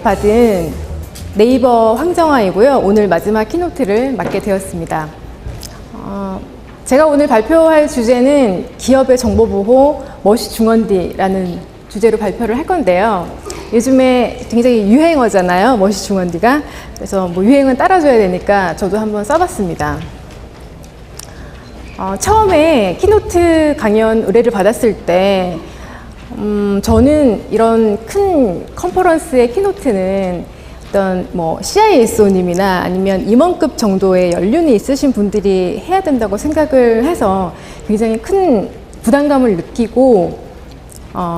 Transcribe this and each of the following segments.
받은 네이버 황정아이고요. 오늘 마지막 키노트를 맡게 되었습니다. 제가 오늘 발표할 주제는 기업의 정보보호 멋이 중원디라는 주제로 발표를 할 건데요. 요즘에 굉장히 유행어잖아요. 멋이 중원디가. 그래서 뭐 유행은 따라줘야 되니까 저도 한번 써봤습니다. 처음에 키노트 강연 의뢰를 받았을 때 저는 이런 큰 컨퍼런스의 키노트는 어떤 뭐 CISO님이나 아니면 임원급 정도의 연륜이 있으신 분들이 해야 된다고 생각을 해서 굉장히 큰 부담감을 느끼고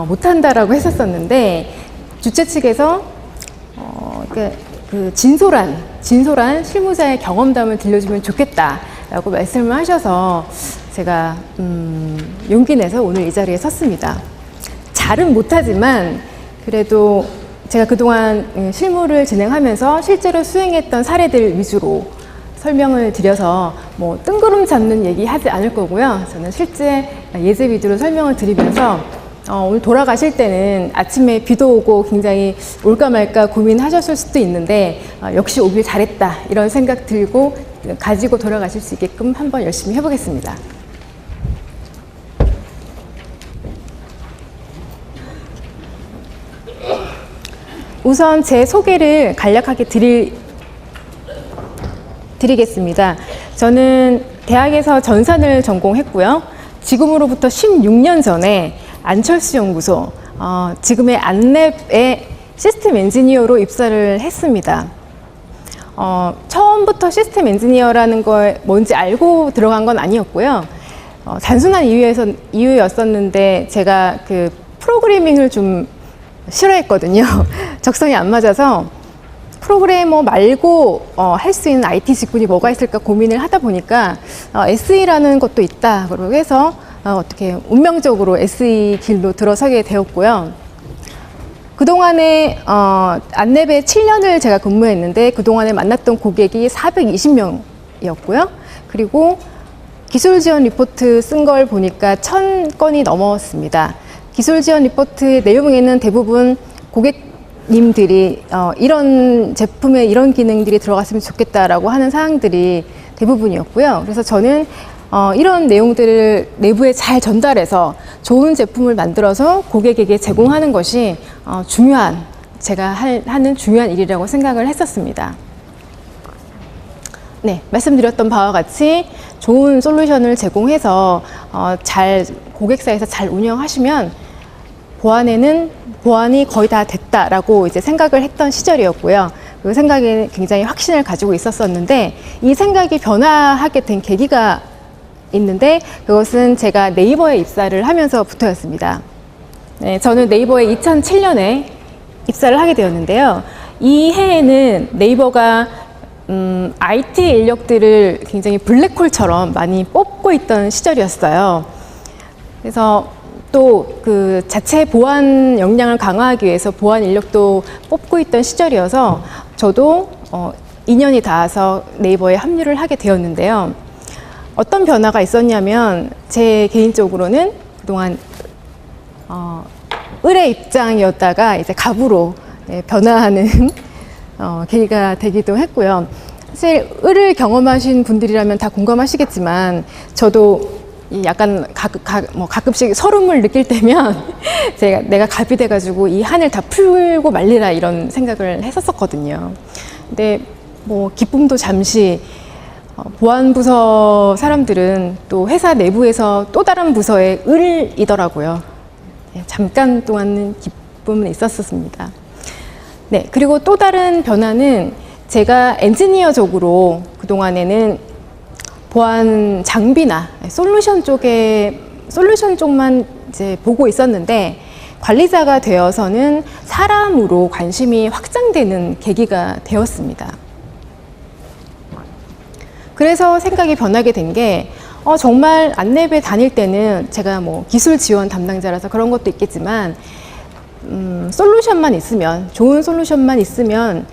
못한다라고 했었었는데, 주최 측에서 그 진솔한 실무자의 경험담을 들려주면 좋겠다라고 말씀을 하셔서 제가 용기 내서 오늘 이 자리에 섰습니다. 잘은 못하지만 그래도 제가 그동안 실무를 진행하면서 실제로 수행했던 사례들 위주로 설명을 드려서 뭐 뜬구름 잡는 얘기 하지 않을 거고요. 저는 실제 예제 위주로 설명을 드리면서 오늘 돌아가실 때는 아침에 비도 오고 굉장히 올까 말까 고민하셨을 수도 있는데 역시 오길 잘했다 이런 생각 들고 가지고 돌아가실 수 있게끔 한번 열심히 해보겠습니다. 우선 제 소개를 간략하게 드리겠습니다. 저는 대학에서 전산을 전공했고요. 지금으로부터 16년 전에 안철수 연구소, 지금의 안랩의 시스템 엔지니어로 입사를 했습니다. 처음부터 시스템 엔지니어라는 걸 뭔지 알고 들어간 건 아니었고요. 단순한 이유였었는데 제가 그 프로그래밍을 좀 싫어했거든요. 적성이 안 맞아서 프로그래머 말고 할 수 있는 IT 직군이 뭐가 있을까 고민을 하다 보니까 SE라는 것도 있다 그러고 해서 어떻게 운명적으로 SE 길로 들어서게 되었고요. 그동안에 안랩에 7년을 제가 근무했는데 그동안에 만났던 고객이 420명이었고요. 그리고 기술 지원 리포트 쓴 걸 보니까 1000건이 넘었습니다. 기술 지원 리포트의 내용에는 대부분 고객님들이 이런 제품에 이런 기능들이 들어갔으면 좋겠다라고 하는 사항들이 대부분이었고요. 그래서 저는 이런 내용들을 내부에 잘 전달해서 좋은 제품을 만들어서 고객에게 제공하는 것이 제가 하는 중요한 일이라고 생각을 했었습니다. 네, 말씀드렸던 바와 같이 좋은 솔루션을 제공해서 고객사에서 잘 운영하시면 보안이 거의 다 됐다라고 이제 생각을 했던 시절이었고요. 그 생각에 굉장히 확신을 가지고 있었었는데 이 생각이 변화하게 된 계기가 있는데 그것은 제가 네이버에 입사를 하면서부터였습니다. 네, 저는 네이버에 2007년에 입사를 하게 되었는데요. 이 해에는 네이버가 IT 인력들을 굉장히 블랙홀처럼 많이 뽑고 있던 시절이었어요. 그래서 또 그 자체 보안 역량을 강화하기 위해서 보안 인력도 뽑고 있던 시절이어서 저도 2년이 닿아서 네이버에 합류를 하게 되었는데요. 어떤 변화가 있었냐면 제 개인적으로는 그동안 을의 입장이었다가 이제 갑으로 변화하는 계기가 되기도 했고요. 사실 을을 경험하신 분들이라면 다 공감하시겠지만 저도 약간 가끔씩 서름을 느낄 때면 내가 갑이 돼가지고 이 한을 다 풀고 말리라 이런 생각을 했었거든요. 근데 뭐 기쁨도 잠시 보안부서 사람들은 또 회사 내부에서 또 다른 부서의 을이더라고요. 잠깐 동안은 기쁨은 있었습니다. 네, 그리고 또 다른 변화는 제가 엔지니어적으로 그동안에는 보안 장비나 솔루션 쪽만 이제 보고 있었는데 관리자가 되어서는 사람으로 관심이 확장되는 계기가 되었습니다. 그래서 생각이 변하게 된 게 정말 안랩에 다닐 때는 제가 뭐 기술 지원 담당자라서 그런 것도 있겠지만 솔루션만 있으면, 좋은 솔루션만 있으면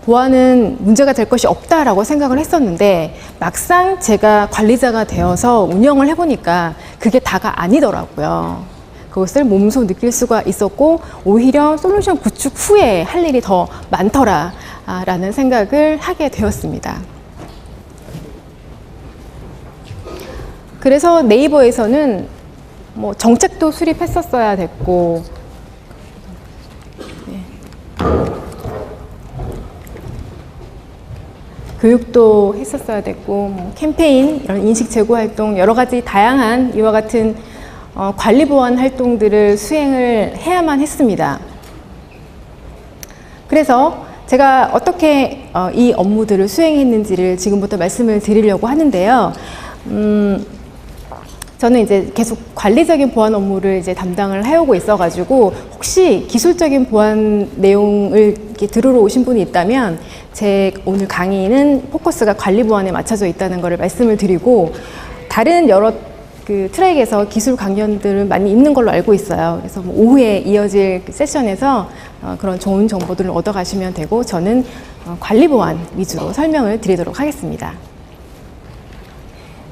보안은 문제가 될 것이 없다라고 생각을 했었는데 막상 제가 관리자가 되어서 운영을 해보니까 그게 다가 아니더라고요. 그것을 몸소 느낄 수가 있었고, 오히려 솔루션 구축 후에 할 일이 더 많더라 라는 생각을 하게 되었습니다. 그래서 네이버에서는 뭐 정책도 수립했었어야 됐고, 교육도 했었어야 됐고, 뭐 캠페인, 이런 인식 제고 활동, 여러 가지 다양한 이와 같은 관리 보완 활동들을 수행을 해야만 했습니다. 그래서 제가 어떻게 이 업무들을 수행했는지를 지금부터 말씀을 드리려고 하는데요. 저는 이제 계속 관리적인 보안 업무를 이제 담당을 해오고 있어가지고, 혹시 기술적인 보안 내용을 이렇게 들으러 오신 분이 있다면, 제 오늘 강의는 포커스가 관리 보안에 맞춰져 있다는 것을 말씀을 드리고, 다른 여러 그 트랙에서 기술 강연들은 많이 있는 걸로 알고 있어요. 그래서 뭐 오후에 이어질 세션에서 그런 좋은 정보들을 얻어가시면 되고, 저는 관리 보안 위주로 설명을 드리도록 하겠습니다.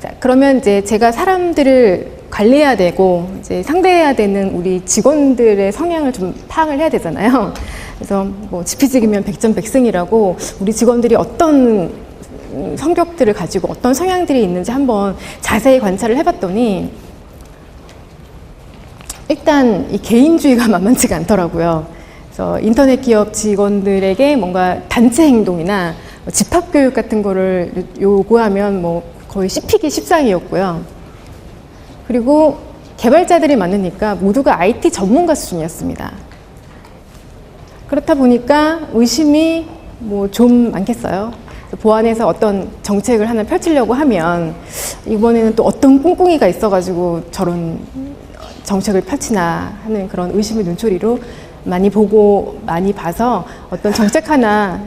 자, 그러면 이제 제가 사람들을 관리해야 되고 이제 상대해야 되는 우리 직원들의 성향을 좀 파악을 해야 되잖아요. 그래서 뭐 지피지기면 백전백승이라고 우리 직원들이 어떤 성격들을 가지고 어떤 성향들이 있는지 한번 자세히 관찰을 해봤더니, 일단 이 개인주의가 만만치가 않더라고요. 그래서 인터넷 기업 직원들에게 뭔가 단체 행동이나 집합교육 같은 거를 요구하면 뭐 거의 씹히기 십상이었고요. 그리고 개발자들이 많으니까 모두가 IT 전문가 수준이었습니다. 그렇다 보니까 의심이 뭐 좀 많겠어요. 보안에서 어떤 정책을 하나 펼치려고 하면 이번에는 또 어떤 꿍꿍이가 있어가지고 저런 정책을 펼치나 하는 그런 의심의 눈초리로 많이 보고 많이 봐서 어떤 정책 하나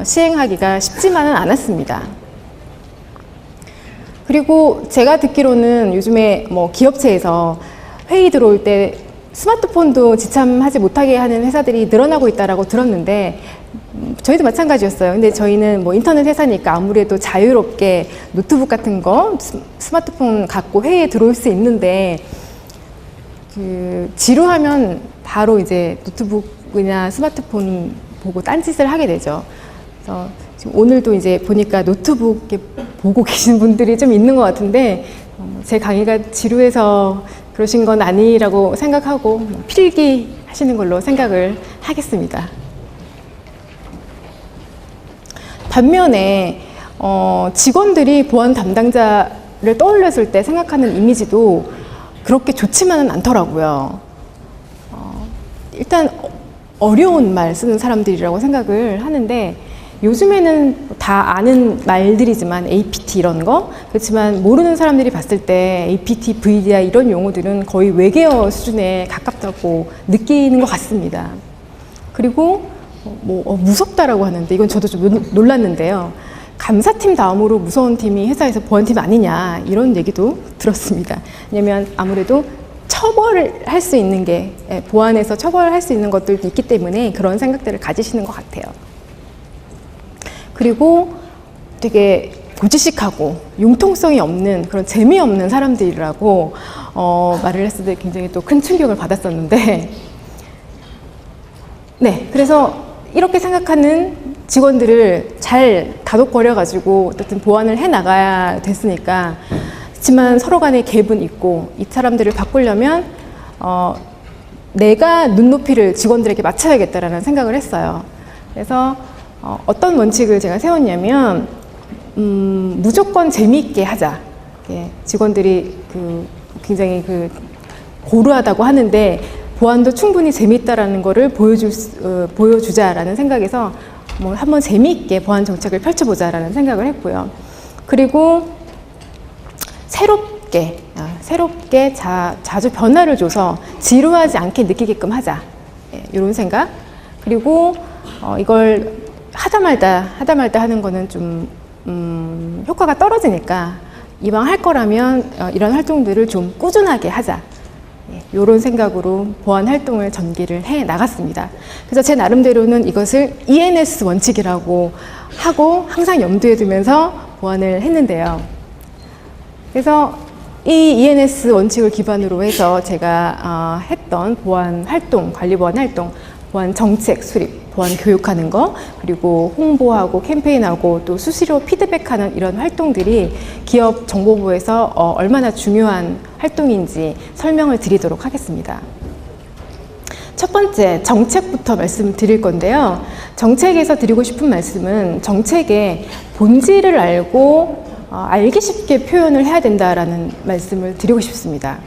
시행하기가 쉽지만은 않았습니다. 그리고 제가 듣기로는 요즘에 뭐 기업체에서 회의 들어올 때 스마트폰도 지참하지 못하게 하는 회사들이 늘어나고 있다라고 들었는데, 저희도 마찬가지였어요. 근데 저희는 뭐 인터넷 회사니까 아무래도 자유롭게 노트북 같은 거 스마트폰 갖고 회의에 들어올 수 있는데, 그 지루하면 바로 이제 노트북이나 스마트폰 보고 딴짓을 하게 되죠. 그래서 지금 오늘도 이제 보니까 노트북 보고 계신 분들이 좀 있는 것 같은데, 제 강의가 지루해서 그러신 건 아니라고 생각하고 필기 하시는 걸로 생각을 하겠습니다. 반면에 직원들이 보안 담당자를 떠올렸을 때 생각하는 이미지도 그렇게 좋지만은 않더라고요. 일단 어려운 말 쓰는 사람들이라고 생각을 하는데, 요즘에는 다 아는 말들이지만 APT 이런 거, 그렇지만 모르는 사람들이 봤을 때 APT, VDI 이런 용어들은 거의 외계어 수준에 가깝다고 느끼는 것 같습니다. 그리고 무섭다라고 하는데, 이건 저도 좀 놀랐는데요. 감사팀 다음으로 무서운 팀이 회사에서 보안팀 아니냐, 이런 얘기도 들었습니다. 왜냐면 아무래도 처벌을 할 수 있는 게, 보안에서 처벌을 할 수 있는 것들도 있기 때문에 그런 생각들을 가지시는 것 같아요. 그리고 되게 고지식하고 융통성이 없는 그런 재미없는 사람들이라고 말을 했을 때 굉장히 또 큰 충격을 받았었는데, 네, 그래서 이렇게 생각하는 직원들을 잘 다독거려가지고 어쨌든 보완을 해 나가야 됐으니까, 그렇지만 서로 간에 갭은 있고 이 사람들을 바꾸려면 내가 눈높이를 직원들에게 맞춰야겠다라는 생각을 했어요. 그래서 어떤 원칙을 제가 세웠냐면, 무조건 재미있게 하자. 직원들이 굉장히 고루하다고 하는데 보안도 충분히 재미있다라는 거를 보여주자라는 생각에서 한번 재미있게 보안 정책을 펼쳐보자라는 생각을 했고요. 그리고 새롭게 자주 변화를 줘서 지루하지 않게 느끼게끔 하자. 이런 생각. 그리고 이걸 하다 말다 하는 거는 좀 효과가 떨어지니까 이왕 할 거라면 이런 활동들을 좀 꾸준하게 하자. 이런 생각으로 보안 활동을 전개를 해 나갔습니다. 그래서 제 나름대로는 이것을 ENS 원칙이라고 하고 항상 염두에 두면서 보안을 했는데요. 그래서 이 ENS 원칙을 기반으로 해서 제가 했던 보안 활동, 관리 보안 활동, 보안 정책 수립, 보안 교육하는 거, 그리고 홍보하고 캠페인하고 또 수시로 피드백하는 이런 활동들이 기업 정보부에서 얼마나 중요한 활동인지 설명을 드리도록 하겠습니다. 첫 번째, 정책부터 말씀드릴 건데요. 정책에서 드리고 싶은 말씀은 정책의 본질을 알고 알기 쉽게 표현을 해야 된다라는 말씀을 드리고 싶습니다.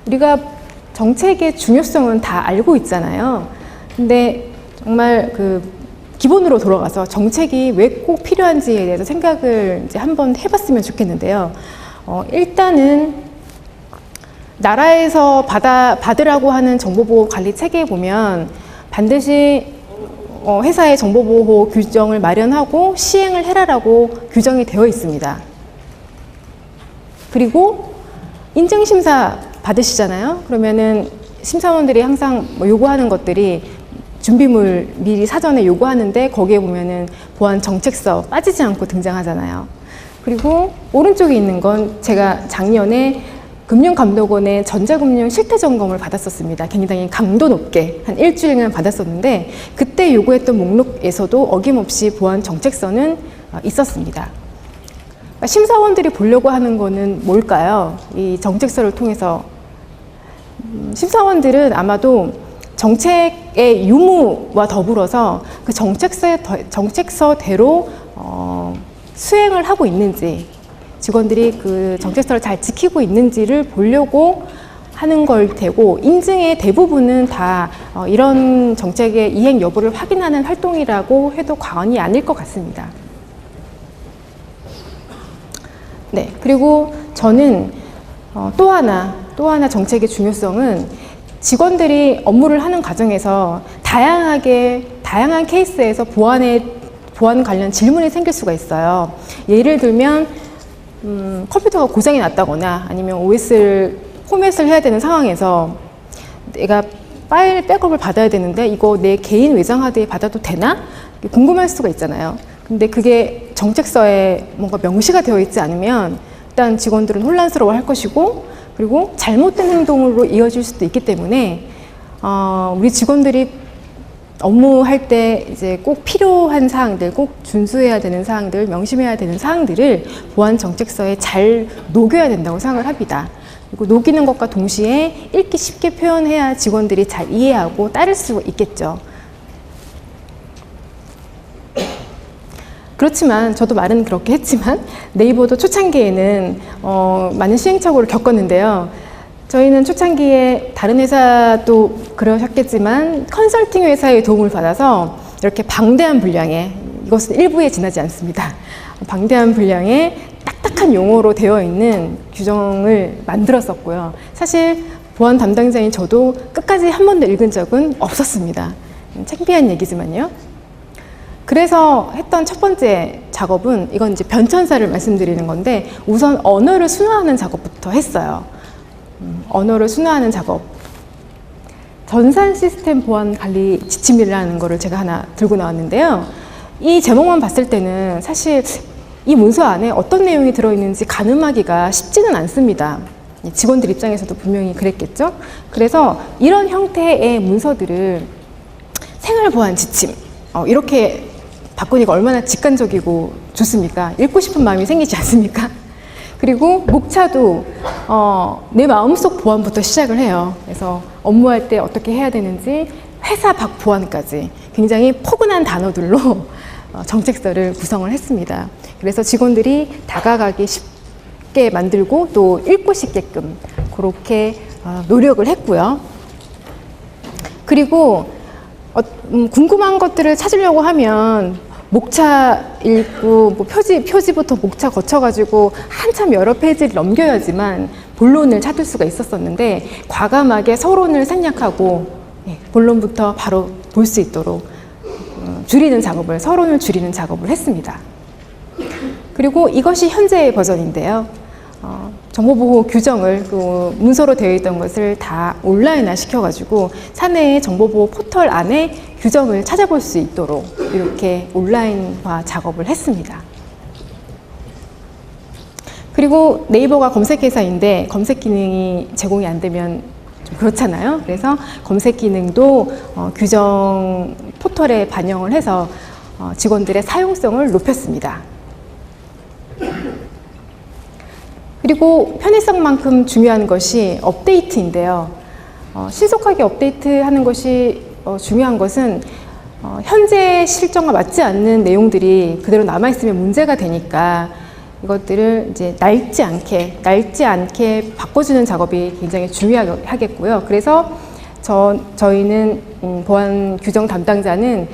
우리가 정책의 중요성은 다 알고 있잖아요. 근데 정말 기본으로 돌아가서 정책이 왜 꼭 필요한지에 대해서 생각을 이제 한번 해봤으면 좋겠는데요. 일단은 나라에서 받으라고 하는 정보보호 관리 체계에 보면 반드시 회사의 정보보호 규정을 마련하고 시행을 해라라고 규정이 되어 있습니다. 그리고 인증심사 받으시잖아요. 그러면은 심사원들이 항상 요구하는 것들이 준비물 미리 사전에 요구하는데 거기에 보면은 보안 정책서 빠지지 않고 등장하잖아요. 그리고 오른쪽에 있는 건 제가 작년에 금융감독원의 전자금융 실태점검을 받았었습니다. 굉장히 강도 높게 한 일주일간 받았었는데 그때 요구했던 목록에서도 어김없이 보안 정책서는 있었습니다. 심사원들이 보려고 하는 거는 뭘까요? 이 정책서를 통해서 심사원들은 아마도 정책의 유무와 더불어서 그 정책서대로 수행을 하고 있는지, 직원들이 그 정책서를 잘 지키고 있는지를 보려고 하는 걸 테고, 인증의 대부분은 다 이런 정책의 이행 여부를 확인하는 활동이라고 해도 과언이 아닐 것 같습니다. 네, 그리고 저는 또 하나 정책의 중요성은 직원들이 업무를 하는 과정에서 다양한 케이스에서 보안 관련 질문이 생길 수가 있어요. 예를 들면 컴퓨터가 고장이 났다거나 아니면 OS를 포맷을 해야 되는 상황에서 내가 파일 백업을 받아야 되는데 이거 내 개인 외장 하드에 받아도 되나? 궁금할 수가 있잖아요. 근데 그게 정책서에 뭔가 명시가 되어 있지 않으면 일단 직원들은 혼란스러워 할 것이고, 그리고 잘못된 행동으로 이어질 수도 있기 때문에 우리 직원들이 업무할 때 이제 꼭 필요한 사항들, 꼭 준수해야 되는 사항들, 명심해야 되는 사항들을 보안 정책서에 잘 녹여야 된다고 생각을 합니다. 그리고 녹이는 것과 동시에 읽기 쉽게 표현해야 직원들이 잘 이해하고 따를 수 있겠죠. 그렇지만 저도 말은 그렇게 했지만 네이버도 초창기에는 많은 시행착오를 겪었는데요. 저희는 초창기에 다른 회사도 그러셨겠지만 컨설팅 회사의 도움을 받아서 이렇게 방대한 분량의, 이것은 일부에 지나지 않습니다. 방대한 분량의 딱딱한 용어로 되어 있는 규정을 만들었었고요. 사실 보안 담당자인 저도 끝까지 한 번도 읽은 적은 없었습니다. 창피한 얘기지만요. 그래서 했던 첫 번째 작업은, 이건 이제 변천사를 말씀드리는 건데, 우선 언어를 순화하는 작업부터 했어요. 언어를 순화하는 작업. 전산 시스템 보안 관리 지침이라는 거를 제가 하나 들고 나왔는데요. 이 제목만 봤을 때는 사실 이 문서 안에 어떤 내용이 들어있는지 가늠하기가 쉽지는 않습니다. 직원들 입장에서도 분명히 그랬겠죠. 그래서 이런 형태의 문서들을 생활보안 지침, 이렇게 바꾸니까 얼마나 직관적이고 좋습니까? 읽고 싶은 마음이 생기지 않습니까? 그리고 목차도 내 마음속 보안부터 시작을 해요. 그래서 업무할 때 어떻게 해야 되는지 회사 밖 보안까지 굉장히 포근한 단어들로 정책서를 구성을 했습니다. 그래서 직원들이 다가가기 쉽게 만들고 또 읽고 싶게끔 그렇게 노력을 했고요. 그리고 궁금한 것들을 찾으려고 하면 목차 읽고 뭐 표지부터 목차 거쳐가지고 한참 여러 페이지를 넘겨야지만 본론을 찾을 수가 있었었는데, 과감하게 서론을 생략하고 본론부터 바로 볼 수 있도록 서론을 줄이는 작업을 했습니다. 그리고 이것이 현재의 버전인데요. 정보보호 규정을 또 문서로 되어 있던 것을 다 온라인화 시켜가지고 사내의 정보보호 포털 안에 규정을 찾아볼 수 있도록 이렇게 온라인화 작업을 했습니다. 그리고 네이버가 검색회사인데 검색 기능이 제공이 안 되면 좀 그렇잖아요. 그래서 검색 기능도 규정 포털에 반영을 해서 직원들의 사용성을 높였습니다. 그리고 편의성만큼 중요한 것이 업데이트인데요. 신속하게 업데이트하는 것이 중요한 것은 현재 실정과 맞지 않는 내용들이 그대로 남아있으면 문제가 되니까 이것들을 이제 낡지 않게 바꿔주는 작업이 굉장히 중요하겠고요. 그래서 저희는 보안 규정 담당자는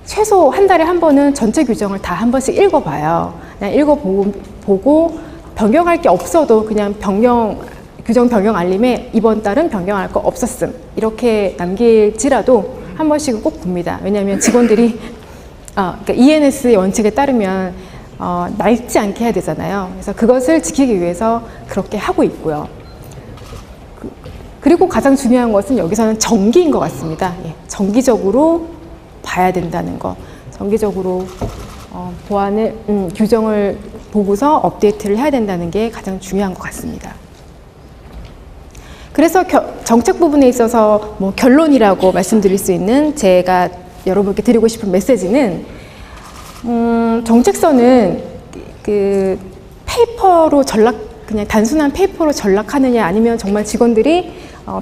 최소 한 달에 한 번은 전체 규정을 다 한 번씩 읽어봐요. 그냥 읽어보고 변경할 게 없어도 그냥 규정 변경 알림에 이번 달은 변경할 거 없었음 이렇게 남길지라도 한 번씩은 꼭 봅니다. 왜냐하면 직원들이 그러니까 ENS의 원칙에 따르면 낡지 않게 해야 되잖아요. 그래서 그것을 지키기 위해서 그렇게 하고 있고요. 그리고 가장 중요한 것은 여기서는 정기인 것 같습니다. 예, 정기적으로 봐야 된다는 거. 정기적으로 보안을 규정을 보고서 업데이트를 해야 된다는 게 가장 중요한 것 같습니다. 그래서 정책 부분에 있어서 뭐 결론이라고 말씀드릴 수 있는 제가 여러분께 드리고 싶은 메시지는 정책서는 그 페이퍼로 그냥 단순한 페이퍼로 전락하느냐 아니면 정말 직원들이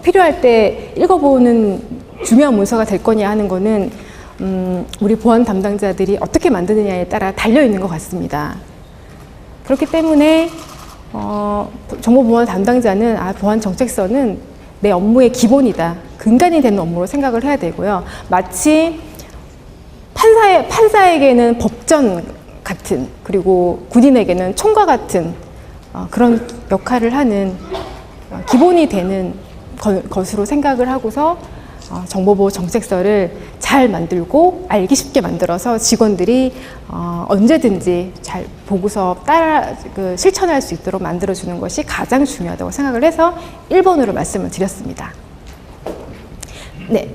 필요할 때 읽어보는 중요한 문서가 될 거냐 하는 거는 우리 보안 담당자들이 어떻게 만드느냐에 따라 달려있는 것 같습니다. 그렇기 때문에 정보보안 담당자는 보안 정책서는 내 업무의 기본이다. 근간이 되는 업무로 생각을 해야 되고요. 마치 판사에게는 법전 같은 그리고 군인에게는 총과 같은 그런 역할을 하는 기본이 되는 것으로 생각을 하고서 정보보호 정책서를 잘 만들고 알기 쉽게 만들어서 직원들이 언제든지 잘 보고서 실천할 수 있도록 만들어주는 것이 가장 중요하다고 생각을 해서 1번으로 말씀을 드렸습니다. 네,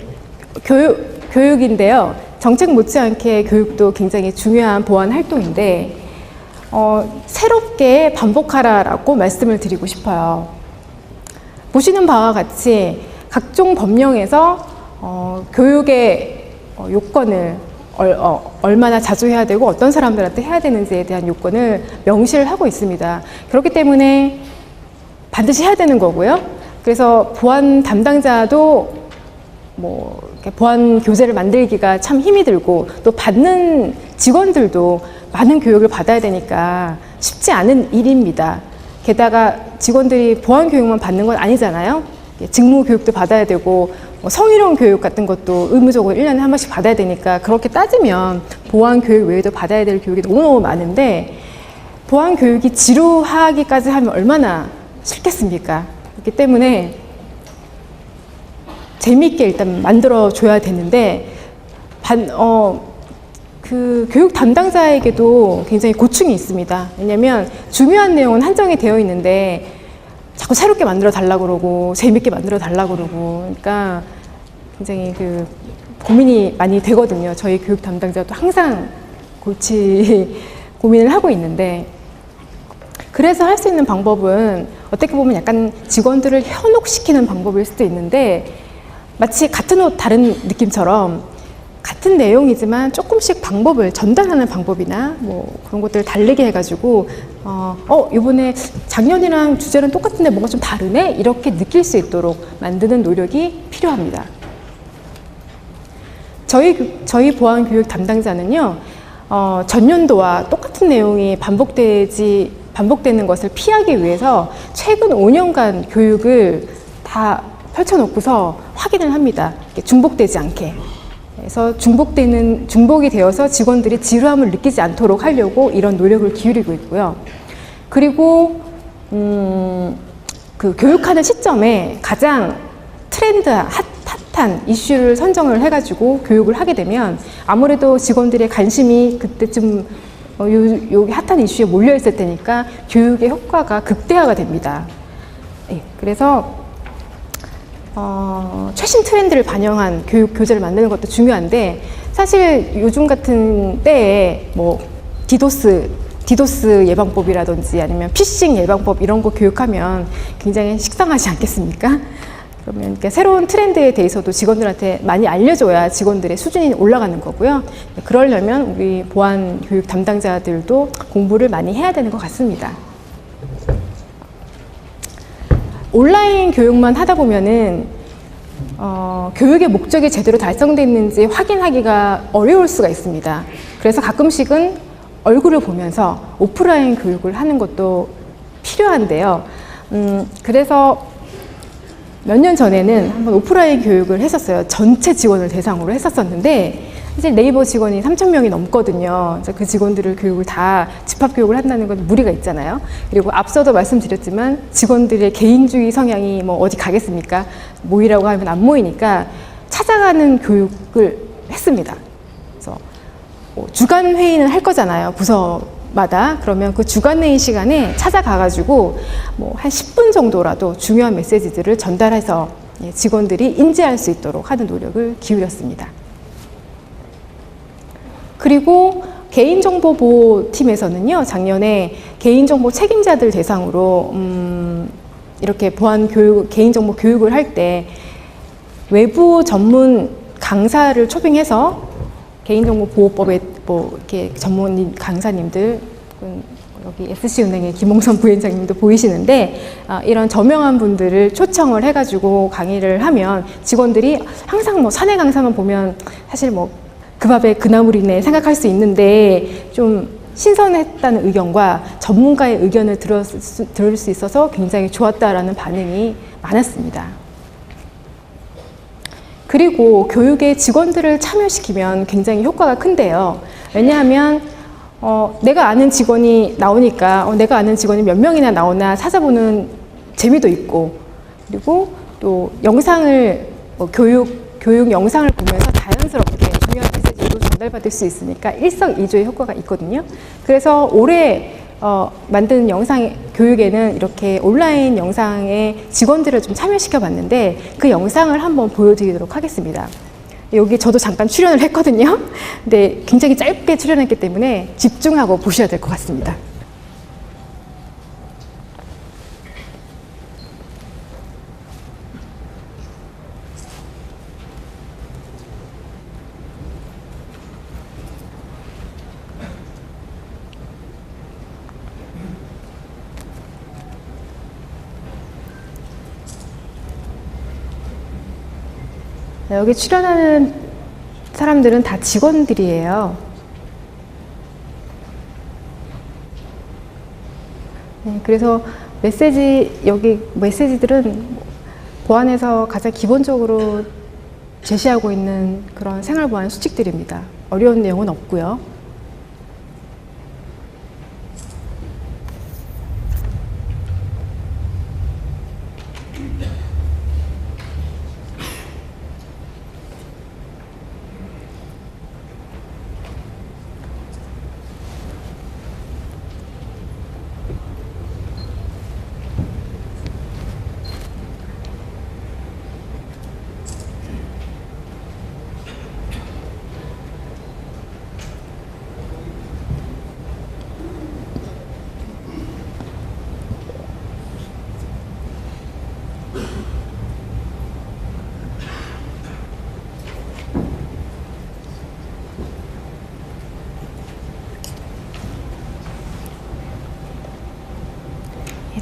교육인데요. 정책 못지않게 교육도 굉장히 중요한 보안 활동인데 새롭게 반복하라라고 말씀을 드리고 싶어요. 보시는 바와 같이 각종 법령에서 교육의 요건을 얼마나 자주 해야 되고 어떤 사람들한테 해야 되는지에 대한 요건을 명시를 하고 있습니다. 그렇기 때문에 반드시 해야 되는 거고요. 그래서 보안 담당자도 보안 교재를 만들기가 참 힘이 들고 또 받는 직원들도 많은 교육을 받아야 되니까 쉽지 않은 일입니다. 게다가 직원들이 보안 교육만 받는 건 아니잖아요. 직무 교육도 받아야 되고 성희롱 교육 같은 것도 의무적으로 1년에 한 번씩 받아야 되니까 그렇게 따지면 보안 교육 외에도 받아야 될 교육이 너무너무 많은데 보안 교육이 지루하기까지 하면 얼마나 싫겠습니까? 그렇기 때문에 재미있게 일단 만들어줘야 되는데 그 교육 담당자에게도 굉장히 고충이 있습니다. 왜냐하면 중요한 내용은 한정이 되어 있는데 자꾸 새롭게 만들어 달라고 그러고 재밌게 만들어 달라고 그러고 그러니까 굉장히 고민이 많이 되거든요. 저희 교육 담당자도 항상 고민을 하고 있는데 그래서 할 수 있는 방법은 어떻게 보면 약간 직원들을 현혹시키는 방법일 수도 있는데 마치 같은 옷 다른 느낌처럼 같은 내용이지만 조금씩 방법을 전달하는 방법이나 그런 것들을 다르게 해가지고 이번에 작년이랑 주제는 똑같은데 뭔가 좀 다르네? 이렇게 느낄 수 있도록 만드는 노력이 필요합니다. 저희 보안 교육 담당자는요, 전년도와 똑같은 내용이 반복되는 것을 피하기 위해서 최근 5년간 교육을 다 펼쳐놓고서 확인을 합니다. 중복되지 않게. 그래서 중복이 되어서 직원들이 지루함을 느끼지 않도록 하려고 이런 노력을 기울이고 있고요. 그리고 그 교육하는 시점에 가장 트렌드 핫한 이슈를 선정을 해가지고 교육을 하게 되면 아무래도 직원들의 관심이 그때쯤 요 핫한 이슈에 몰려 있을 테니까 교육의 효과가 극대화가 됩니다. 네, 그래서 최신 트렌드를 반영한 교육 교재를 만드는 것도 중요한데 사실 요즘 같은 때에 디도스 디도스 예방법이라든지 아니면 피싱 예방법 이런 거 교육하면 굉장히 식상하지 않겠습니까? 그러면 이렇게 새로운 트렌드에 대해서도 직원들한테 많이 알려줘야 직원들의 수준이 올라가는 거고요. 그러려면 우리 보안 교육 담당자들도 공부를 많이 해야 되는 것 같습니다. 온라인 교육만 하다 보면은 교육의 목적이 제대로 달성됐는지 확인하기가 어려울 수가 있습니다. 그래서 가끔씩은 얼굴을 보면서 오프라인 교육을 하는 것도 필요한데요. 그래서 몇 년 전에는 한번 오프라인 교육을 했었어요. 전체 직원을 대상으로 했었었는데 사실 네이버 직원이 3,000명이 넘거든요. 그 직원들을 교육을 다 집합 교육을 한다는 건 무리가 있잖아요. 그리고 앞서도 말씀드렸지만 직원들의 개인주의 성향이 뭐 어디 가겠습니까? 모이라고 하면 안 모이니까 찾아가는 교육을 했습니다. 그래서 주간 회의는 할 거잖아요. 부서마다. 그러면 그 주간 회의 시간에 찾아가가지고 뭐 한 10분 정도라도 중요한 메시지들을 전달해서 직원들이 인지할 수 있도록 하는 노력을 기울였습니다. 그리고 개인정보보호팀에서는요, 작년에 개인정보 책임자들 대상으로 이렇게 보안 교육, 개인정보 교육을 할 때 외부 전문 강사를 초빙해서 개인정보 보호법에 뭐 이렇게 전문 강사님들, 여기 SC은행의 김홍선 부위원장님도 보이시는데 이런 저명한 분들을 초청을 해가지고 강의를 하면 직원들이 항상 뭐 사내 강사만 보면 사실 뭐 그 밥에 그 나물이네 생각할 수 있는데 좀 신선했다는 의견과 전문가의 의견을 들을 수 있어서 굉장히 좋았다라는 반응이 많았습니다. 그리고 교육에 직원들을 참여시키면 굉장히 효과가 큰데요. 왜냐하면 내가 아는 직원이 나오니까 내가 아는 직원이 몇 명이나 나오나 찾아보는 재미도 있고, 그리고 또 영상을 교육 영상을 보면서 자연스럽게 중요한 메시지도 전달받을 수 있으니까 일석이조의 효과가 있거든요. 그래서 올해 만든 영상 교육에는 이렇게 온라인 영상에 직원들을 좀 참여시켜 봤는데 그 영상을 한번 보여드리도록 하겠습니다. 여기 저도 잠깐 출연을 했거든요. 근데 굉장히 짧게 출연했기 때문에 집중하고 보셔야 될 것 같습니다. 여기 출연하는 사람들은 다 직원들이에요. 네, 그래서 여기 메시지들은 보안에서 가장 기본적으로 제시하고 있는 그런 생활보안 수칙들입니다. 어려운 내용은 없고요.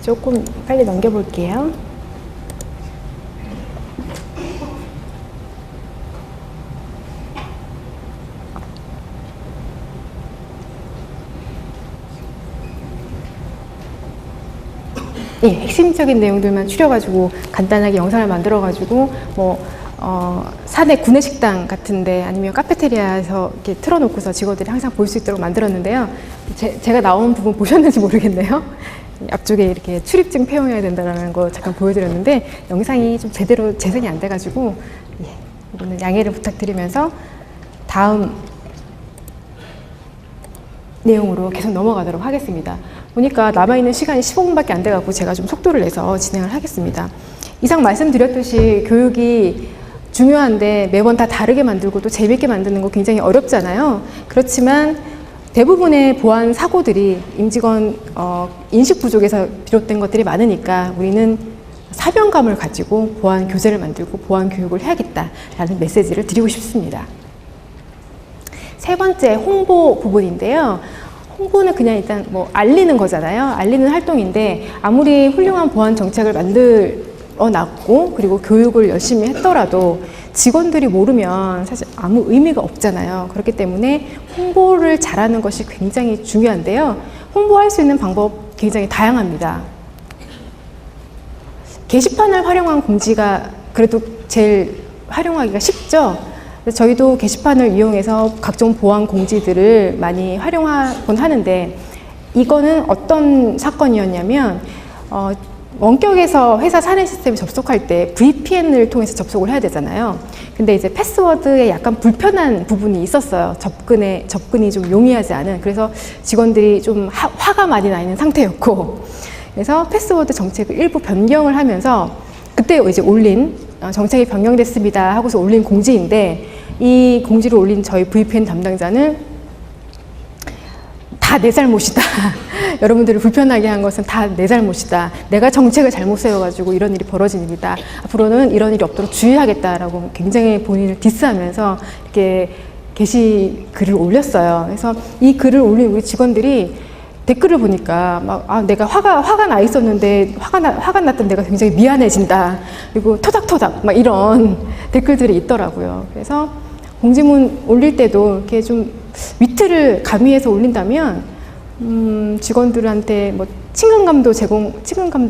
조금 빨리 넘겨볼게요. 예, 핵심적인 내용들만 추려가지고 간단하게 영상을 만들어가지고 사내 구내식당 같은데 아니면 카페테리아에서 이렇게 틀어놓고서 직원들이 항상 볼 수 있도록 만들었는데요. 제가 나온 부분 보셨는지 모르겠네요. 앞쪽에 이렇게 출입증 폐용해야 된다는 거 잠깐 보여드렸는데 영상이 좀 제대로 재생이 안 돼가지고 이거는 양해를 부탁드리면서 다음 내용으로 계속 넘어가도록 하겠습니다. 보니까 남아있는 시간이 15분밖에 안 돼가지고 제가 좀 속도를 내서 진행을 하겠습니다. 이상 말씀드렸듯이 교육이 중요한데 매번 다 다르게 만들고 또 재밌게 만드는 거 굉장히 어렵잖아요. 그렇지만 대부분의 보안 사고들이 임직원 인식 부족에서 비롯된 것들이 많으니까 우리는 사명감을 가지고 보안 교재를 만들고 보안 교육을 해야겠다라는 메시지를 드리고 싶습니다. 세 번째, 홍보 부분인데요. 홍보는 그냥 일단 뭐 알리는 거잖아요. 알리는 활동인데 아무리 훌륭한 보안 정책을 만들어 놨고 그리고 교육을 열심히 했더라도 직원들이 모르면 사실 아무 의미가 없잖아요. 그렇기 때문에 홍보를 잘하는 것이 굉장히 중요한데요. 홍보할 수 있는 방법 굉장히 다양합니다. 게시판을 활용한 공지가 그래도 제일 활용하기가 쉽죠. 저희도 게시판을 이용해서 각종 보안 공지들을 많이 활용하곤 하는데 이거는 어떤 사건이었냐면 원격에서 회사 사내 시스템에 접속할 때 VPN을 통해서 접속을 해야 되잖아요. 근데 이제 패스워드에 약간 불편한 부분이 있었어요. 접근이 좀 용이하지 않은. 그래서 직원들이 좀 화가 많이 나 있는 상태였고, 그래서 패스워드 정책을 일부 변경을 하면서 그때 이제 올린 정책이 변경됐습니다 하고서 올린 공지인데 이 공지를 올린 저희 VPN 담당자는 다 내 잘못이다. 여러분들을 불편하게 한 것은 다 내 잘못이다. 내가 정책을 잘못 세워가지고 이런 일이 벌어진 일이다. 앞으로는 이런 일이 없도록 주의하겠다라고 굉장히 본인을 디스하면서 이렇게 게시글을 올렸어요. 그래서 이 글을 올린 우리 직원들이 댓글을 보니까 막 내가 화가 나 있었는데 화가 났던 내가 굉장히 미안해진다. 그리고 토닥토닥 막 이런 댓글들이 있더라고요. 그래서 공지문 올릴 때도 이렇게 좀 위트를 가미해서 올린다면 직원들한테 뭐 친근감도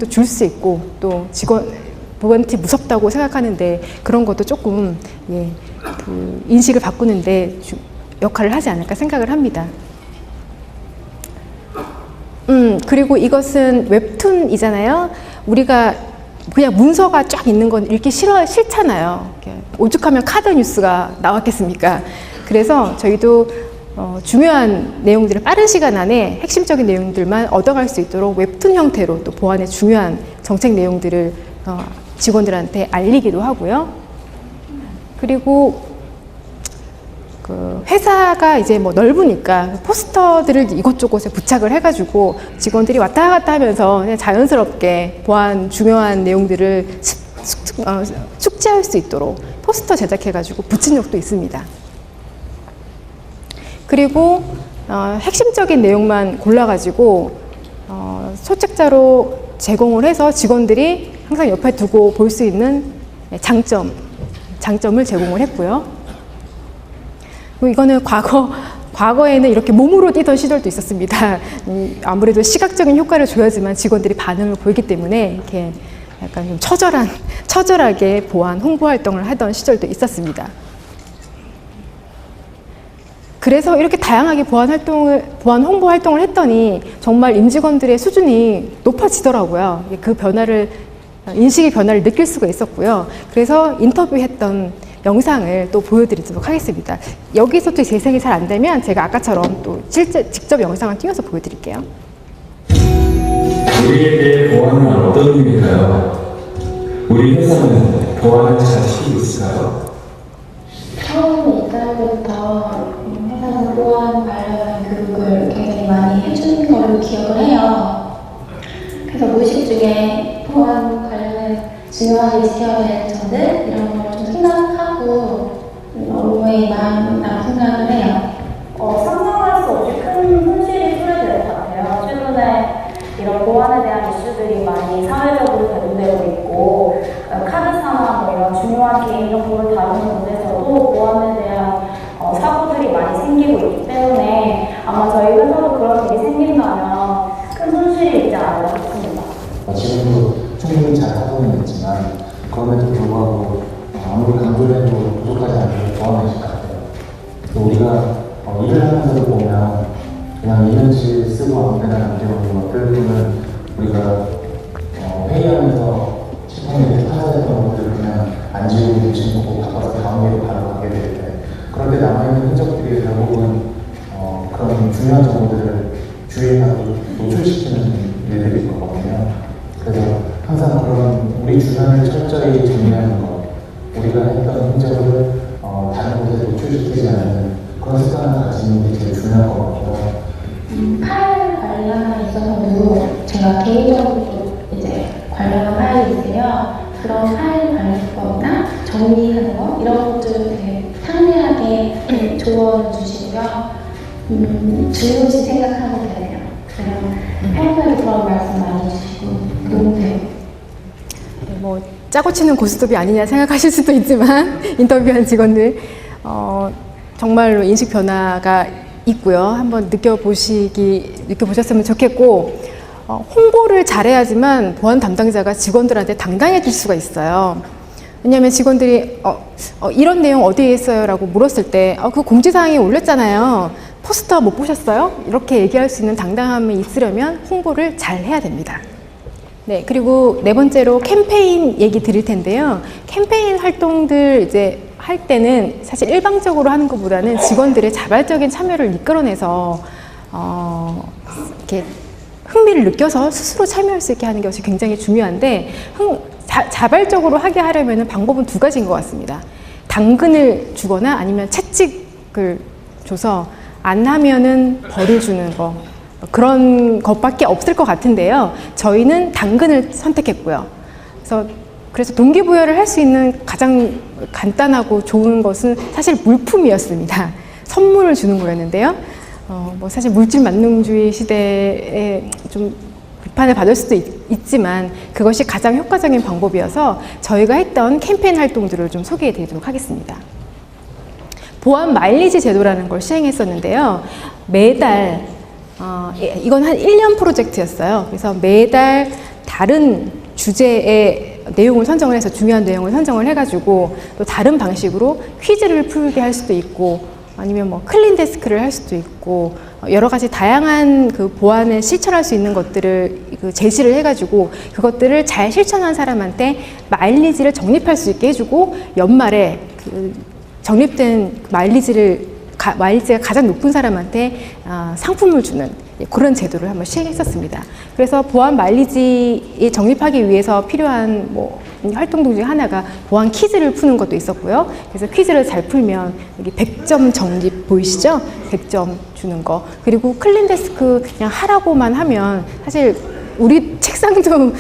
줄 수 있고 또 직원한테 무섭다고 생각하는데 그런 것도 조금 그 인식을 바꾸는데 역할을 하지 않을까 생각을 합니다. 그리고 이것은 웹툰이잖아요. 우리가 그냥 문서가 쫙 있는 건 읽기 싫잖아요. 오죽하면 카드 뉴스가 나왔겠습니까? 그래서 저희도 중요한 내용들을 빠른 시간 안에 핵심적인 내용들만 얻어갈 수 있도록 웹툰 형태로 또 보안의 중요한 정책 내용들을 직원들한테 알리기도 하고요. 그리고 그 회사가 이제 뭐 넓으니까 포스터들을 이곳저곳에 부착을 해가지고 직원들이 왔다 갔다 하면서 그냥 자연스럽게 보안 중요한 내용들을 숙지할 수 있도록 포스터 제작해가지고 붙인 적도 있습니다. 그리고 핵심적인 내용만 골라가지고 소책자로 제공을 해서 직원들이 항상 옆에 두고 볼 수 있는 장점을 제공을 했고요. 이거는 과거에는 이렇게 몸으로 뛰던 시절도 있었습니다. 아무래도 시각적인 효과를 줘야지만 직원들이 반응을 보이기 때문에 이렇게 약간 좀 처절하게 보안 홍보 활동을 하던 시절도 있었습니다. 그래서 이렇게 다양하게 보안 홍보 활동을 했더니 정말 임직원들의 수준이 높아지더라고요. 그 인식의 변화를 느낄 수가 있었고요. 그래서 인터뷰했던 영상을 또 보여드리도록 하겠습니다. 여기서 또 재생이 잘 안 되면 제가 아까처럼 또 직접 영상을 띄워서 보여드릴게요. 우리에게 보안은 어떤 의미일까요? 우리 회사는 보안을 잘 시키고 있을까요? 처음 입사할 때부터 회사는 보안 관련 교육을 굉장히 많이 해주는 걸로 기억을 해요. 그래서 무의식 중에 보안 관련해 중요하게 지켜야 될 점들 이런 걸 좀 생각하고 업무에 나간다고 생각을 해요. 상상할 수 없이 큰 손실이 소요될 것 같아요. 최근에 이런 보안에 대한 이슈들이 많이 사회적으로 대두되고 있고 카드사나 뭐 이런 중요한 개인정보를 다루는 곳에서도 보안에 대한 사고들이 많이 생기고 있기 때문에 아마 저희 회사도 그런 일이 생긴다면 큰 손실이 있지 않을까 싶습니다. 지금도 충분히 잘 하고는 있지만 그럼에도 불구하고 아무리 강조를 해도 부족하지 않게 보완하실 것 같아요. 또 우리가 일을 하면서도 보면 그냥 이면시 쓰고 아무데나 남겨놓는 것들 또는 우리가 회의하면서 시청에 타자됐던 것들을 그냥 안 지우고 묻혀놓고 바꿔서 다음 회의로 바로 가게 될 때 그럴 때 남아있는 흔적들이 결국은 그런 중요한 정보들을 주의하고 노출시키는 일들이 있거든요. 그래서 항상 그런 우리 주변을 철저히 정리하는 것, 우리가 했던 흔적을 다른 곳에 노출시키지 않는 그런 습관을 가지는 게 제일 중요한 것 같고요. 파일 관련에 있어서도 제가 개인적으로 이제 관련한 파일이 있으면 그런 파일 관리법이나 정리하는 거 이런 것들을 되게 상세하게 조언을 주시고요. 중요시 생각하게 되네요. 그래서 평소에도 그런 말씀 많이 해주시고 너무 뭐 짜고 치는 고스톱이 아니냐 생각하실 수도 있지만 인터뷰한 직원들 정말로 인식 변화가 있고요. 한번 느껴보셨으면 좋겠고 홍보를 잘해야지만 보안 담당자가 직원들한테 당당해질 수가 있어요. 왜냐하면 직원들이 이런 내용 어디에 있어요? 라고 물었을 때 그 공지사항에 올렸잖아요. 포스터 못 보셨어요? 이렇게 얘기할 수 있는 당당함이 있으려면 홍보를 잘 해야 됩니다. 네, 그리고 네 번째로 캠페인 얘기 드릴 텐데요. 캠페인 활동들 이제 할 때는 사실 일방적으로 하는 것보다는 직원들의 자발적인 참여를 이끌어내서 이렇게 흥미를 느껴서 스스로 참여할 수 있게 하는 것이 굉장히 중요한데 자발적으로 하게 하려면 방법은 두 가지인 것 같습니다. 당근을 주거나 아니면 채찍을 줘서 안 하면은 벌을 주는 거 그런 것밖에 없을 것 같은데요. 저희는 당근을 선택했고요. 그래서 동기부여를 할 수 있는 가장 간단하고 좋은 것은 사실 물품이었습니다. 선물을 주는 거였는데요. 뭐 사실 물질 만능주의 시대에 좀 비판을 받을 수도 있지만 그것이 가장 효과적인 방법이어서 저희가 했던 캠페인 활동들을 좀 소개해 드리도록 하겠습니다. 보안 마일리지 제도라는 걸 시행했었는데요. 매달 이건 한 1년 프로젝트였어요. 그래서 매달 다른 주제의 내용을 선정을 해서 중요한 내용을 선정을 해가지고 또 다른 방식으로 퀴즈를 풀게 할 수도 있고 아니면 뭐 클린 데스크를 할 수도 있고 여러 가지 다양한 그 보안을 실천할 수 있는 것들을 제시를 해가지고 그것들을 잘 실천한 사람한테 마일리지를 적립할 수 있게 해주고 연말에 그 적립된 마일리지가 가장 높은 사람한테 상품을 주는 그런 제도를 한번 시행했었습니다. 그래서 보안 마일리지에 적립하기 위해서 필요한 활동들 중에 하나가 보안 퀴즈를 푸는 것도 있었고요. 그래서 퀴즈를 잘 풀면 여기 100점 적립 보이시죠? 100점 주는 거. 그리고 클린 데스크 그냥 하라고만 하면 사실 우리 책상도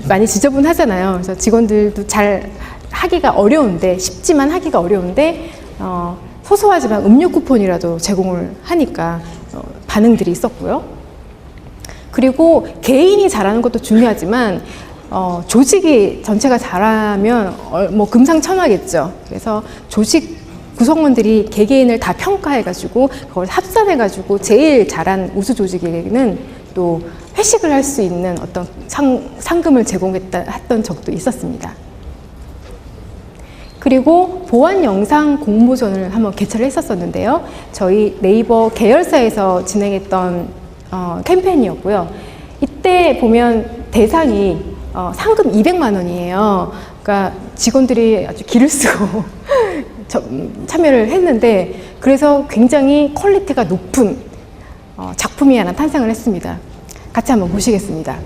많이 지저분하잖아요. 그래서 직원들도 잘 하기가 어려운데 쉽지만 하기가 어려운데 소소하지만 음료 쿠폰이라도 제공을 하니까 반응들이 있었고요. 그리고 개인이 잘하는 것도 중요하지만 조직이 전체가 잘하면 뭐 금상첨화겠죠. 그래서 조직 구성원들이 개개인을 다 평가해가지고 그걸 합산해가지고 제일 잘한 우수 조직에게는 또 회식을 할 수 있는 어떤 상금을 제공했던 적도 있었습니다. 그리고 보안 영상 공모전을 한번 개최를 했었었는데요. 저희 네이버 계열사에서 진행했던 캠페인이었고요. 이때 보면 대상이 상금 200만 원이에요. 그러니까 직원들이 아주 기를 쓰고 참여를 했는데 그래서 굉장히 퀄리티가 높은 작품이 하나 탄생을 했습니다. 같이 한번 보시겠습니다.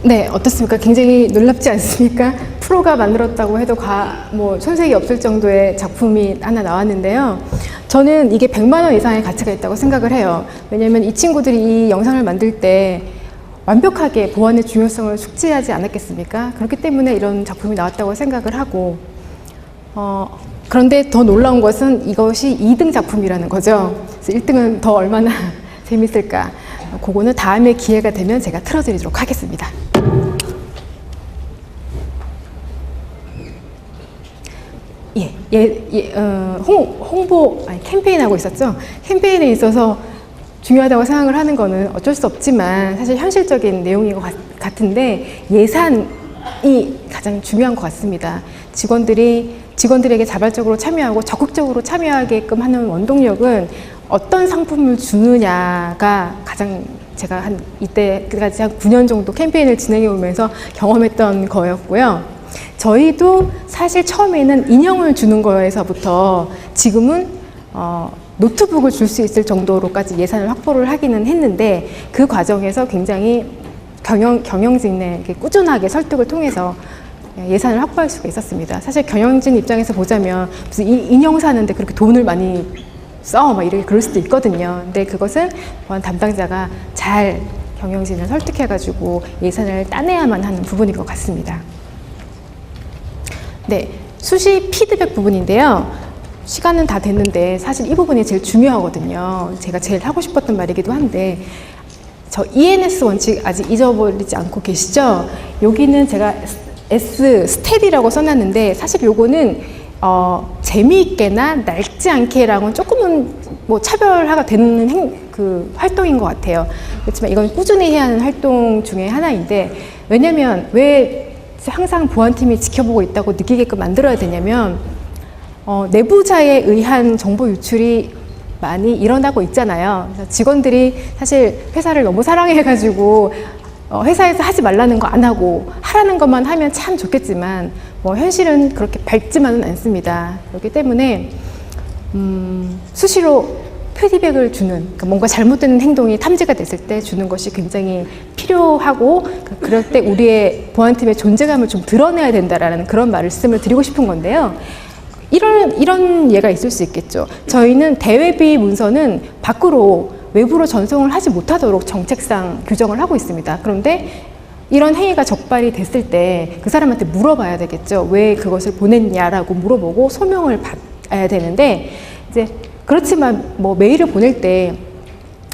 네, 어떻습니까? 굉장히 놀랍지 않습니까? 프로가 만들었다고 해도 손색이 없을 정도의 작품이 하나 나왔는데요. 저는 이게 100만 원 이상의 가치가 있다고 생각을 해요. 왜냐하면 이 친구들이 이 영상을 만들 때 완벽하게 보안의 중요성을 숙지하지 않았겠습니까? 그렇기 때문에 이런 작품이 나왔다고 생각을 하고, 그런데 더 놀라운 것은 이것이 2등 작품이라는 거죠. 그래서 1등은 더 얼마나 재밌을까. 그거는 다음에 기회가 되면 제가 틀어드리도록 하겠습니다. 캠페인하고 있었죠. 캠페인에 있어서 중요하다고 생각을 하는 거는 어쩔 수 없지만 사실 현실적인 내용인 것 같은데 예산이 가장 중요한 것 같습니다. 직원들에게 자발적으로 참여하고 적극적으로 참여하게끔 하는 원동력은 어떤 상품을 주느냐가 가장 제가 이때까지 한 9년 정도 캠페인을 진행해 오면서 경험했던 거였고요. 저희도 사실 처음에는 인형을 주는 거에서부터 지금은 노트북을 줄 수 있을 정도로까지 예산을 확보를 하기는 했는데 그 과정에서 굉장히 경영진의 꾸준하게 설득을 통해서 예산을 확보할 수가 있었습니다. 사실 경영진 입장에서 보자면 무슨 인형 사는데 그렇게 돈을 많이 막 이렇게 그럴 수도 있거든요. 근데 그것은 보안 담당자가 잘 경영진을 설득해가지고 예산을 따내야만 하는 부분인 것 같습니다. 네, 수시 피드백 부분인데요. 시간은 다 됐는데 사실 이 부분이 제일 중요하거든요. 제가 제일 하고 싶었던 말이기도 한데 저 ENS 원칙 아직 잊어버리지 않고 계시죠? 여기는 제가 스텝이라고 써놨는데 사실 요거는 재미있게나 낡지 않게랑은 조금은 차별화가 되는 활동인 것 같아요. 그렇지만 이건 꾸준히 해야 하는 활동 중에 하나인데 왜냐면 왜 항상 보안팀이 지켜보고 있다고 느끼게끔 만들어야 되냐면 내부자에 의한 정보 유출이 많이 일어나고 있잖아요. 그래서 직원들이 사실 회사를 너무 사랑해가지고 회사에서 하지 말라는 거 안 하고 하라는 것만 하면 참 좋겠지만 현실은 그렇게 밝지만은 않습니다. 그렇기 때문에 수시로 피드백을 주는, 그러니까 뭔가 잘못된 행동이 탐지가 됐을 때 주는 것이 굉장히 필요하고 그럴 때 우리의 보안팀의 존재감을 좀 드러내야 된다라는 그런 말씀을 드리고 싶은 건데요. 이런 예가 있을 수 있겠죠. 저희는 대외비 문서는 외부로 전송을 하지 못하도록 정책상 규정을 하고 있습니다. 그런데 이런 행위가 적발이 됐을 때 그 사람한테 물어봐야 되겠죠. 왜 그것을 보냈냐라고 물어보고 소명을 받아야 되는데 이제 그렇지만 메일을 보낼 때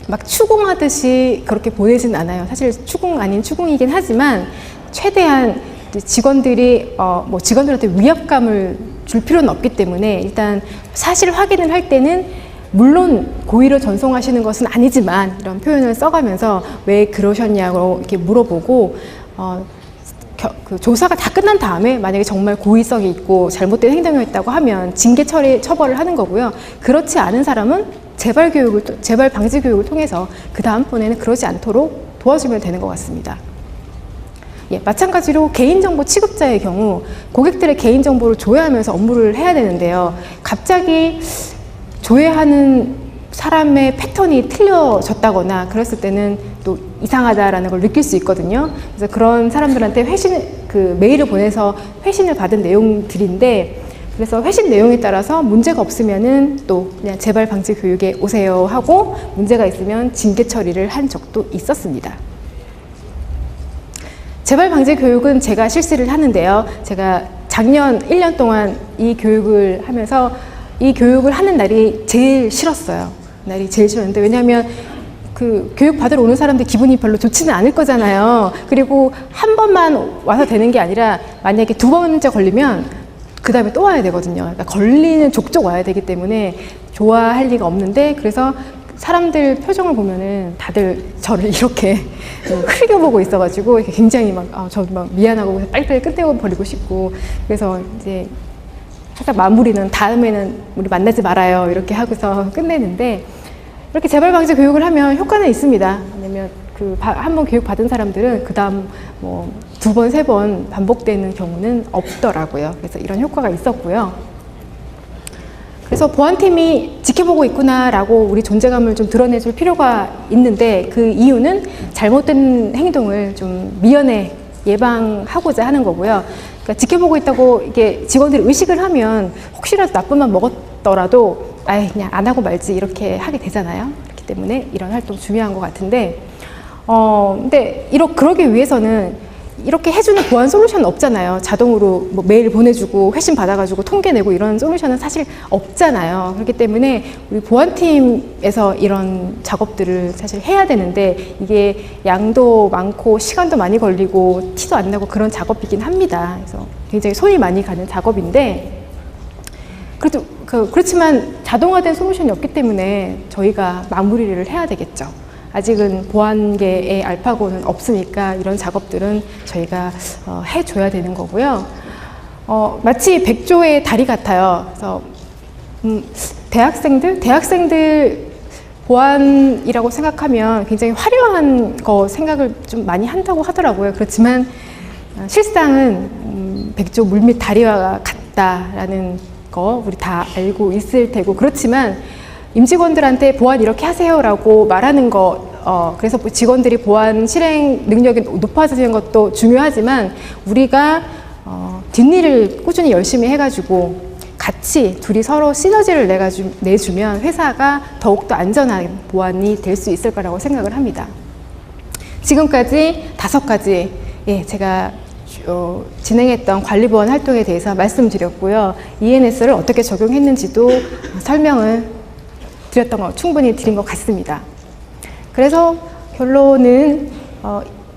막 추궁하듯이 그렇게 보내진 않아요. 사실 추궁 아닌 추궁이긴 하지만 최대한 직원들한테 위압감을 줄 필요는 없기 때문에 일단 사실 확인을 할 때는 물론 고의로 전송하시는 것은 아니지만 이런 표현을 써가면서 왜 그러셨냐고 이렇게 물어보고 그 조사가 다 끝난 다음에 만약에 정말 고의성이 있고 잘못된 행동이었다고 하면 징계 처벌을 하는 거고요. 그렇지 않은 사람은 재발 방지 교육을 통해서 그 다음번에는 그러지 않도록 도와주면 되는 것 같습니다. 마찬가지로 개인정보 취급자의 경우 고객들의 개인정보를 조회하면서 업무를 해야 되는데요. 갑자기 조회하는 사람의 패턴이 틀려졌다거나 그랬을 때는 또 이상하다라는 걸 느낄 수 있거든요. 그래서 그런 사람들한테 메일을 보내서 회신을 받은 내용들인데 그래서 회신 내용에 따라서 문제가 없으면은 또 그냥 재발 방지 교육에 오세요 하고 문제가 있으면 징계 처리를 한 적도 있었습니다. 재발 방지 교육은 제가 실시를 하는데요. 제가 작년 1년 동안 이 교육을 하면서 이 교육을 하는 날이 제일 싫었어요. 날이 제일 싫었는데 왜냐하면 그 교육 받으러 오는 사람들 기분이 별로 좋지는 않을 거잖아요. 그리고 한 번만 와서 되는 게 아니라 만약에 2번째 걸리면 그 다음에 또 와야 되거든요. 그러니까 걸리는 족족 와야 되기 때문에 좋아할 리가 없는데 그래서 사람들 표정을 보면은 다들 저를 이렇게 흘겨보고 있어가지고 굉장히 저 미안하고 빨리빨리 끝내고 버리고 싶고 그래서 이제 살짝 마무리는 다음에는 우리 만나지 말아요 이렇게 하고서 끝내는데 이렇게 재발 방지 교육을 하면 효과는 있습니다. 왜냐면 한 번 교육 받은 사람들은 그 다음 2번, 3번 반복되는 경우는 없더라고요. 그래서 이런 효과가 있었고요. 그래서 보안팀이 지켜보고 있구나라고 우리 존재감을 좀 드러내줄 필요가 있는데 그 이유는 잘못된 행동을 좀 미연에 예방하고자 하는 거고요. 그러니까 지켜보고 있다고 이게 직원들이 의식을 하면 혹시라도 나쁜 맘 먹었더라도 아예 그냥 안 하고 말지 이렇게 하게 되잖아요. 그렇기 때문에 이런 활동 중요한 것 같은데, 근데 그러기 위해서는 이렇게 해주는 보안 솔루션은 없잖아요. 자동으로 뭐 메일 보내주고 회신 받아가지고 통계 내고 이런 솔루션은 사실 없잖아요. 그렇기 때문에 우리 보안팀에서 이런 작업들을 사실 해야 되는데 이게 양도 많고 시간도 많이 걸리고 티도 안 나고 그런 작업이긴 합니다. 그래서 굉장히 손이 많이 가는 작업인데 그래도 그렇지만 자동화된 솔루션이 없기 때문에 저희가 마무리를 해야 되겠죠. 아직은 보안계의 알파고는 없으니까 이런 작업들은 저희가 해줘야 되는 거고요. 마치 백조의 다리 같아요. 그래서 대학생들 보안이라고 생각하면 굉장히 화려한 거 생각을 좀 많이 한다고 하더라고요. 그렇지만 실상은 백조 물밑 다리와 같다라는 거 우리 다 알고 있을 테고, 그렇지만 임직원들한테 보안 이렇게 하세요라고 말하는 거, 그래서 직원들이 보안 실행 능력이 높아지는 것도 중요하지만 우리가 뒷일을 꾸준히 열심히 해가지고 같이 둘이 서로 시너지를 내주면 회사가 더욱더 안전한 보안이 될 수 있을 거라고 생각을 합니다. 지금까지 5가지 제가 진행했던 관리보안 활동에 대해서 말씀드렸고요. ENS를 어떻게 적용했는지도 설명을 충분히 드린 것 같습니다. 그래서 결론은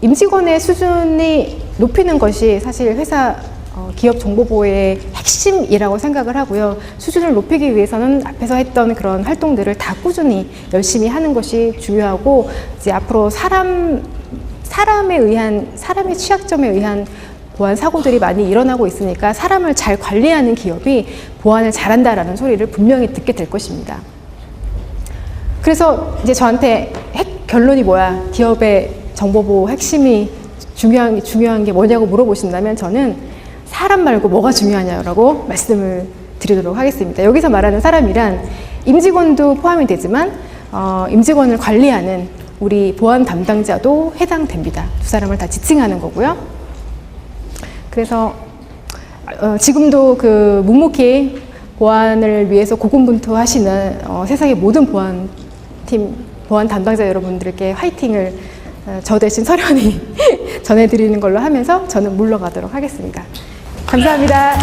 임직원의 수준이 높이는 것이 사실 회사 기업 정보보호의 핵심이라고 생각을 하고요. 수준을 높이기 위해서는 앞에서 했던 그런 활동들을 다 꾸준히 열심히 하는 것이 중요하고, 이제 앞으로 사람의 취약점에 의한 보안 사고들이 많이 일어나고 있으니까 사람을 잘 관리하는 기업이 보안을 잘한다라는 소리를 분명히 듣게 될 것입니다. 그래서 이제 저한테 결론이 뭐야? 기업의 정보보호 핵심이 중요한 게 뭐냐고 물어보신다면 저는 사람 말고 뭐가 중요하냐고 말씀을 드리도록 하겠습니다. 여기서 말하는 사람이란 임직원도 포함이 되지만 임직원을 관리하는 우리 보안 담당자도 해당됩니다. 두 사람을 다 지칭하는 거고요. 그래서 지금도 묵묵히 보안을 위해서 고군분투하시는 세상의 모든 보안 담당자 여러분들께 화이팅을 저 대신 서련히 전해드리는 걸로 하면서 저는 물러가도록 하겠습니다. 감사합니다.